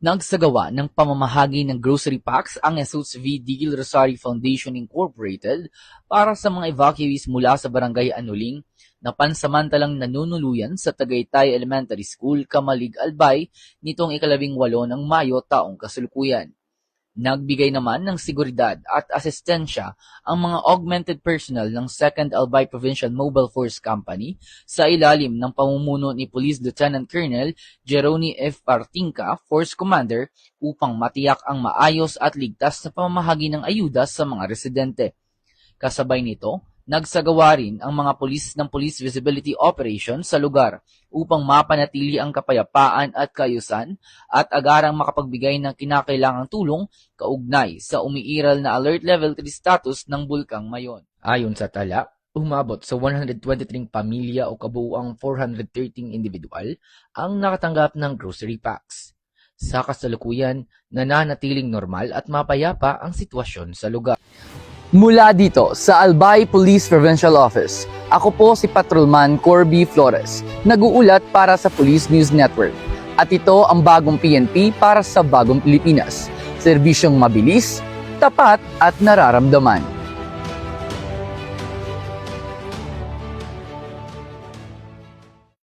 Nagsagawa ng pamamahagi ng grocery packs ang Jesus V. Digil Rosario Foundation Incorporated para sa mga evacuees mula sa Barangay Anuling na pansamantalang nanunuluyan sa Tagaytay Elementary School, Kamalig, Albay nitong 18 ng Mayo taong kasalukuyan. Nagbigay naman ng seguridad at asistensya ang mga augmented personnel ng 2nd Albay Provincial Mobile Force Company sa ilalim ng pamumuno ni Police Lieutenant Colonel Jeroni F. Partinca, Force Commander, upang matiyak ang maayos at ligtas na pamamahagi ng ayuda sa mga residente. Kasabay nito, nagsagawa rin ang mga pulis ng Police Visibility Operation sa lugar upang mapanatili ang kapayapaan at kaayusan at agarang makapagbigay ng kinakailangang tulong kaugnay sa umiiral na Alert Level 3 status ng Bulkang Mayon. Ayon sa tala, umabot sa 123 pamilya o kabuuang 413 individual ang nakatanggap ng grocery packs. Sa kasalukuyan, nananatiling normal at mapayapa ang sitwasyon sa lugar. Mula dito sa Albay Police Provincial Office, ako po si Patrolman Corby Flores, nag-uulat para sa Police News Network. At ito ang bagong PNP para sa bagong Pilipinas. Serbisyong mabilis, tapat at nararamdaman.